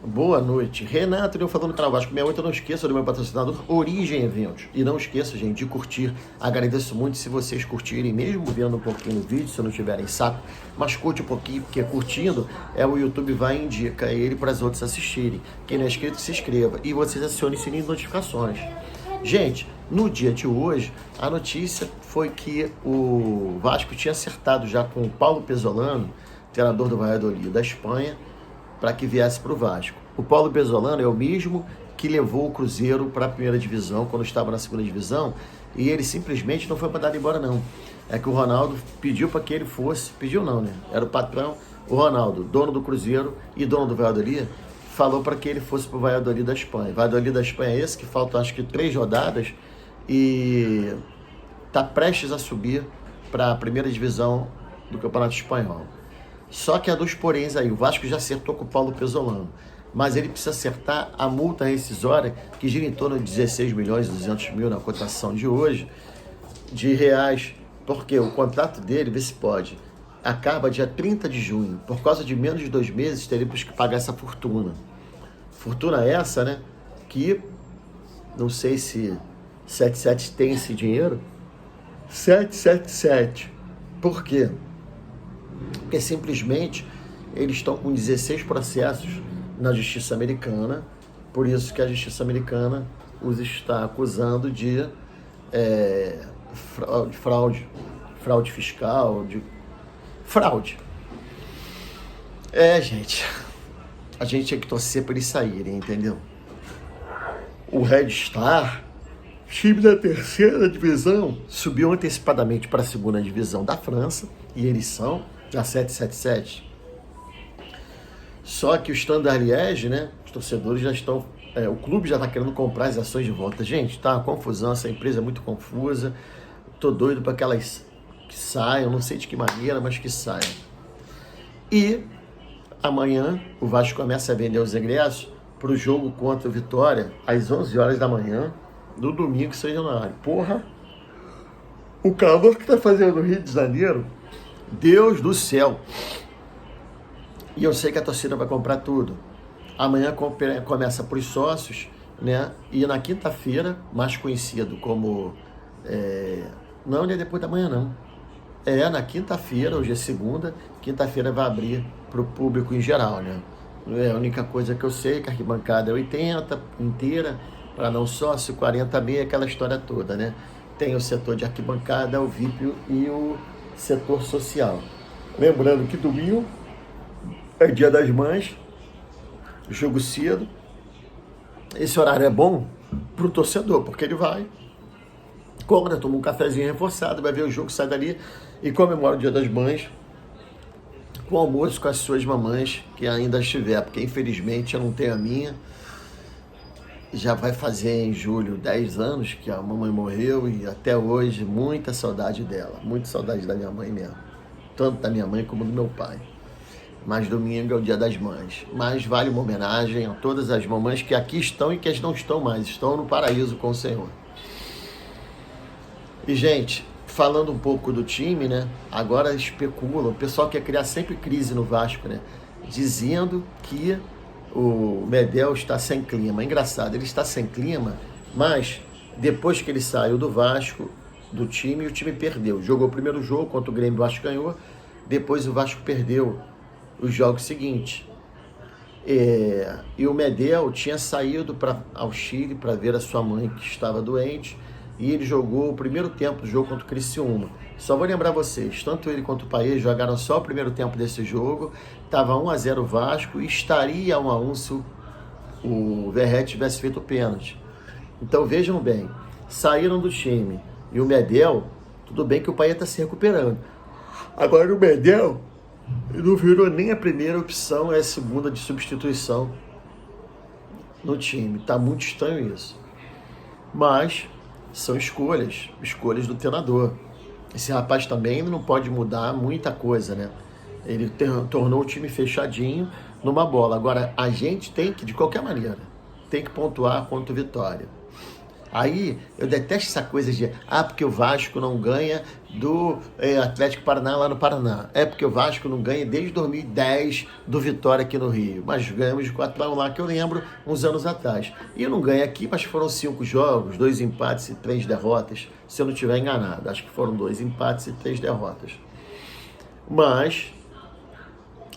Boa noite. Renato, eu falando no canal Vasco 68, não esqueça do meu patrocinador Origem Eventos. E não esqueça, gente, de curtir. Agradeço muito se vocês curtirem, mesmo vendo um pouquinho do vídeo, se não tiverem saco. Mas curte um pouquinho, porque curtindo, o YouTube vai e indica ele para os outros assistirem. Quem não é inscrito, se inscreva. E vocês acionem o sininho de notificações. Gente, no dia de hoje, a notícia foi que o Vasco tinha acertado já com o Paulo Pesolano, treinador do Valladolid da Espanha, para que viesse para o Vasco. O Paulo Pesolano é o mesmo que levou o Cruzeiro para a primeira divisão, quando estava na segunda divisão, e ele simplesmente não foi mandado embora, não. É que o Ronaldo pediu para que ele fosse, pediu não, né? Era o patrão, o Ronaldo, dono do Cruzeiro e dono do Valladolid, falou para que ele fosse para o Valladolid da Espanha. O Valladolid da Espanha é esse que faltam acho que 3 rodadas e está prestes a subir para a primeira divisão do Campeonato Espanhol. Só que há dois poréns aí. O Vasco já acertou com o Paulo Pesolano, mas ele precisa acertar a multa rescisória, que gira em torno de 16 milhões e 200 mil na cotação de hoje, de reais, porque o contrato dele, vê se pode, acaba dia 30 de junho. Por causa de menos de 2 meses, teríamos que pagar essa fortuna. Fortuna essa, né? Que não sei se 77 tem esse dinheiro. 777. Por quê? Porque simplesmente eles estão com 16 processos na justiça americana, por isso que a justiça americana os está acusando de fraude fiscal, de fraude. Gente, a gente tinha que torcer para eles saírem, entendeu? O Red Star, time da terceira divisão, subiu antecipadamente para a segunda divisão da França, e eles são a 777. Só que o Standard Liège, né, os torcedores já estão, o clube já está querendo comprar as ações de volta. Gente, tá uma confusão, essa empresa é muito confusa. Tô doido para que elas que saiam, não sei de que maneira, mas que saiam. E amanhã o Vasco começa a vender os ingressos para o jogo contra o Vitória às 11 horas da manhã, do domingo, seja na área. Porra, o calor que tá fazendo no Rio de Janeiro, Deus do céu. E eu sei que a torcida vai comprar tudo. Amanhã começa para os sócios, né? E na quinta-feira, mais conhecido como... não é depois da manhã, não. Na quinta-feira, hoje é segunda, quinta-feira vai abrir para o público em geral, né? A única coisa que eu sei é que a arquibancada é 80 inteira, para não sócio, 40 meia, aquela história toda, né? Tem o setor de arquibancada, o VIP e o setor social. Lembrando que domingo é dia das mães, jogo cedo. Esse horário é bom pro torcedor, porque ele vai, compra, toma um cafezinho reforçado, vai ver o jogo, sai dali e comemora o dia das mães com almoço com as suas mamães, que ainda estiver, porque infelizmente eu não tenho a minha. Já vai fazer em julho 10 anos que a mamãe morreu e até hoje muita saudade dela, muita saudade da minha mãe mesmo, tanto da minha mãe como do meu pai. Mas domingo é o dia das mães, mas vale uma homenagem a todas as mamães que aqui estão e que as não estão mais, estão no paraíso com o Senhor. E gente, falando um pouco do time, né, agora especula, o pessoal quer criar sempre crise no Vasco, né, dizendo que o Medel está sem clima. É engraçado, ele está sem clima, mas depois que ele saiu do Vasco, do time, o time perdeu. Jogou o primeiro jogo contra o Grêmio, o Vasco ganhou. Depois o Vasco perdeu os jogos seguintes. E o Medel tinha saído ao Chile para ver a sua mãe, que estava doente, e ele jogou o primeiro tempo do jogo contra o Criciúma. Só vou lembrar vocês, tanto ele quanto o Paes jogaram só o primeiro tempo desse jogo, estava 1-0 o Vasco e estaria 1-1 se o Verratti tivesse feito o pênalti. Então vejam bem, saíram do time e o Medel, tudo bem que o Paes está se recuperando. Agora o Medel não virou nem a primeira opção, é a segunda de substituição no time. Está muito estranho isso. Mas são escolhas do treinador. Esse rapaz também não pode mudar muita coisa, né? Ele tornou o time fechadinho numa bola. Agora, a gente tem que, de qualquer maneira, tem que pontuar contra o Vitória. Aí eu detesto essa coisa de, porque o Vasco não ganha do Atlético Paraná lá no Paraná. É porque o Vasco não ganha desde 2010 do Vitória aqui no Rio. Mas ganhamos de 4x1 lá, que eu lembro, uns anos atrás. E não ganha aqui, mas foram 5 jogos, 2 empates e 3 derrotas, se eu não estiver enganado. Acho que foram 2 empates e 3 derrotas. Mas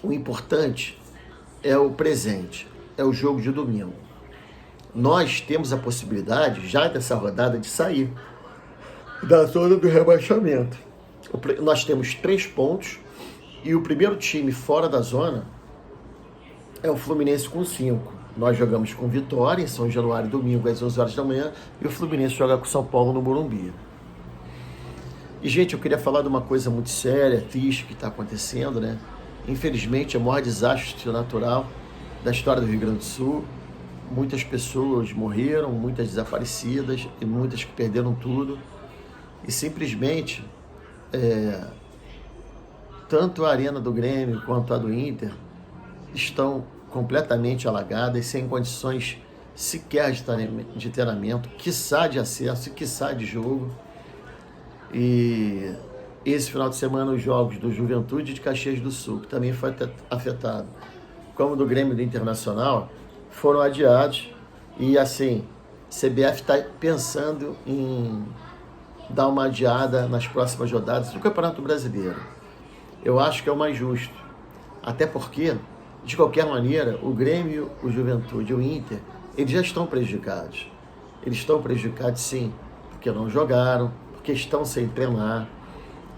o importante é o presente, é o jogo de domingo. Nós temos a possibilidade, já dessa rodada, de sair da zona do rebaixamento. Nós temos 3 pontos e o primeiro time fora da zona é o Fluminense com 5. Nós jogamos com Vitória em São Januário, domingo, às 11 horas da manhã, e o Fluminense joga com São Paulo no Morumbi. E, gente, eu queria falar de uma coisa muito séria, triste, que está acontecendo, né? Infelizmente, é o maior desastre natural da história do Rio Grande do Sul. Muitas pessoas morreram, muitas desaparecidas e muitas que perderam tudo. E simplesmente, tanto a arena do Grêmio quanto a do Inter estão completamente alagadas, sem condições sequer de treinamento, quiçá de acesso, quiçá de jogo. E esse final de semana os jogos do Juventude de Caxias do Sul, que também foi afetado, como do Grêmio do Internacional, foram adiados. E assim, CBF está pensando em dar uma adiada nas próximas rodadas do Campeonato Brasileiro. Eu acho que é o mais justo, até porque, de qualquer maneira, o Grêmio, o Juventude e o Inter, eles já estão prejudicados. Eles estão prejudicados, sim, porque não jogaram, porque estão sem treinar.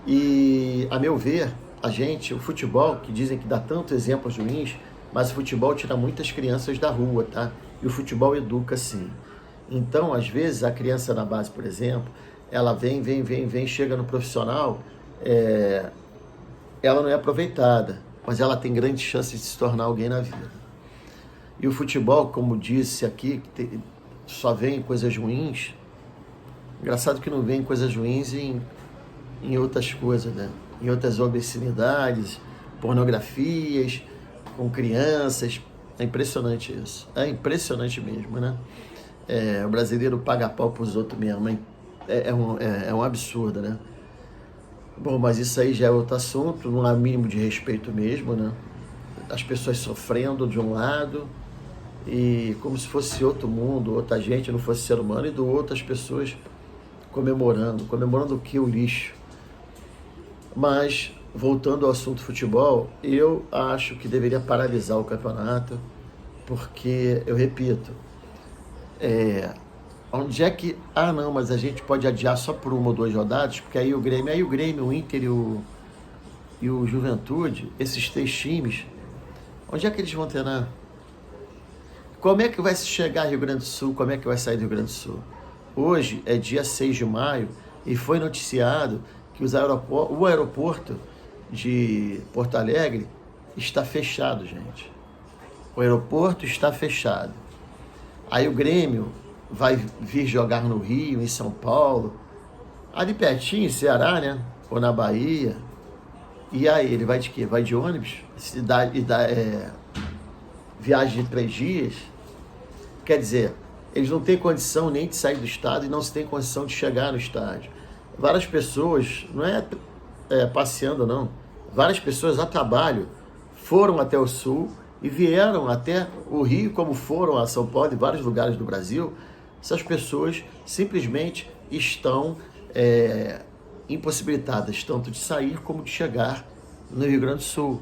E, a meu ver, o futebol, que dizem que dá tantos exemplos ruins, mas o futebol tira muitas crianças da rua, tá? E o futebol educa, sim. Então, às vezes, a criança na base, por exemplo, ela vem, chega no profissional, ela não é aproveitada, mas ela tem grandes chances de se tornar alguém na vida. E o futebol, como disse aqui, só vem coisas ruins. Engraçado que não vem coisas ruins em outras coisas, né? Em outras obscenidades, pornografias, com crianças. É impressionante isso. É impressionante mesmo, né? O brasileiro paga pau pros outros mesmo. É um absurdo, né? Bom, mas isso aí já é outro assunto, não há mínimo de respeito mesmo, né? As pessoas sofrendo de um lado e como se fosse outro mundo, outra gente, não fosse ser humano, e do outro as pessoas comemorando o que? O lixo. Mas, voltando ao assunto futebol, eu acho que deveria paralisar o campeonato, porque, eu repito, onde é que... não, mas a gente pode adiar só por 1 ou 2 rodadas, porque aí o Grêmio, o Inter e o Juventude, esses 3 times, onde é que eles vão treinar? Como é que vai chegar ao Rio Grande do Sul? Como é que vai sair do Rio Grande do Sul? Hoje é dia 6 de maio e foi noticiado que o aeroporto de Porto Alegre está fechado, gente. O aeroporto está fechado. Aí o Grêmio vai vir jogar no Rio, em São Paulo, ali pertinho, em Ceará, né? Ou na Bahia. E aí, ele vai de quê? Vai de ônibus? Viagem de 3 dias? Quer dizer, eles não têm condição nem de sair do estado e não se tem condição de chegar no estádio. Várias pessoas, não é passeando não, várias pessoas a trabalho foram até o sul e vieram até o Rio, como foram a São Paulo e vários lugares do Brasil. Essas pessoas simplesmente estão impossibilitadas tanto de sair como de chegar no Rio Grande do Sul.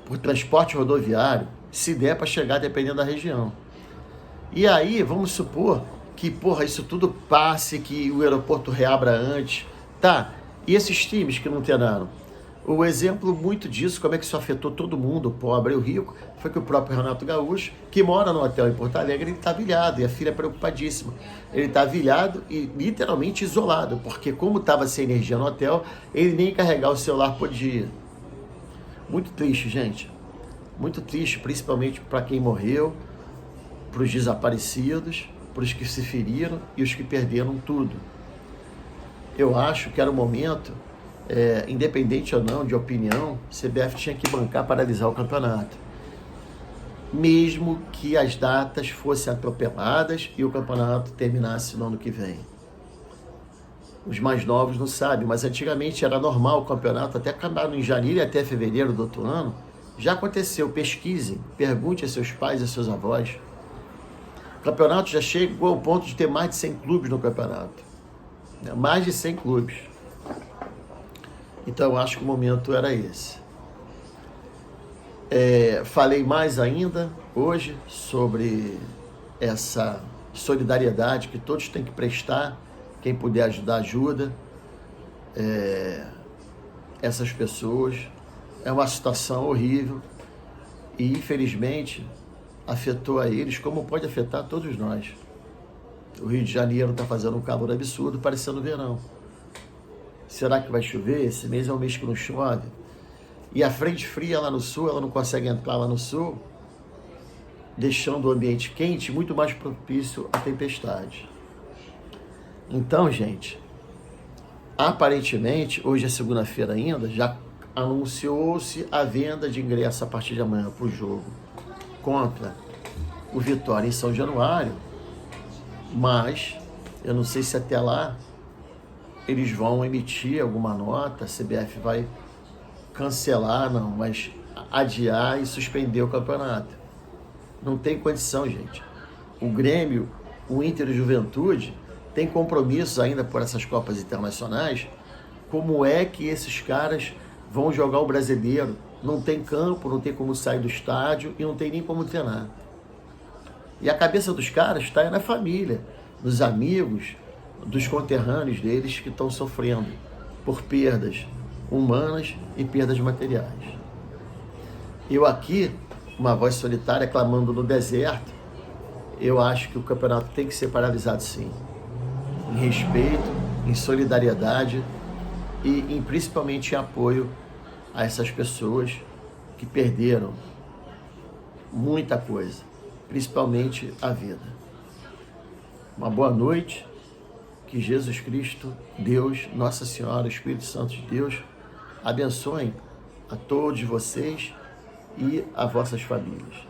Por transporte rodoviário, se der para chegar dependendo da região. E aí, vamos supor que, isso tudo passe, que o aeroporto reabra antes. Tá, e esses times que não treinaram? O exemplo muito disso, como é que isso afetou todo mundo, o pobre e o rico, foi que o próprio Renato Gaúcho, que mora no hotel em Porto Alegre, ele está ilhado, e a filha é preocupadíssima. Ele está ilhado e literalmente isolado, porque como estava sem energia no hotel, ele nem carregar o celular podia. Muito triste, gente. Muito triste, principalmente para quem morreu, para os desaparecidos, para os que se feriram e os que perderam tudo. Eu acho que era o momento, independente ou não de opinião, CBF tinha que bancar, paralisar o campeonato. mesmo que as datas fossem atropeladas e o campeonato terminasse no ano que vem. Os mais novos não sabem, mas antigamente era normal o campeonato até acabar em janeiro e até fevereiro do outro ano. Já aconteceu, pesquisem, pergunte a seus pais e a seus avós. O campeonato já chegou ao ponto de ter mais de 100 clubes no campeonato. Mais de 100 clubes. Então eu acho que o momento era esse. Falei mais ainda hoje sobre essa solidariedade que todos têm que prestar. Quem puder ajudar, ajuda essas pessoas. É uma situação horrível e, infelizmente, afetou a eles como pode afetar todos nós. O Rio de Janeiro está fazendo um calor absurdo, parecendo verão. Será que vai chover? Esse mês é um mês que não chove. E a frente fria lá no sul, ela não consegue entrar lá no sul, deixando o ambiente quente muito mais propício à tempestade. Então, gente, aparentemente, hoje é segunda-feira ainda, já anunciou-se a venda de ingresso a partir de amanhã para o jogo contra o Vitória em São Januário, mas eu não sei se até lá eles vão emitir alguma nota, a CBF vai cancelar, não, mas adiar e suspender o campeonato. Não tem condição, gente. O Grêmio, o Inter e o Juventude tem compromissos ainda por essas Copas Internacionais. Como é que esses caras vão jogar o Brasileiro? Não tem campo, não tem como sair do estádio e não tem nem como treinar. E a cabeça dos caras está na família, nos amigos, dos conterrâneos deles que estão sofrendo por perdas humanas e perdas materiais. Eu aqui, uma voz solitária clamando no deserto, eu acho que o campeonato tem que ser paralisado sim. Em respeito, em solidariedade e principalmente em apoio a essas pessoas que perderam muita coisa, principalmente a vida. Uma boa noite, que Jesus Cristo, Deus, Nossa Senhora, o Espírito Santo de Deus, abençoem a todos vocês e a vossas famílias.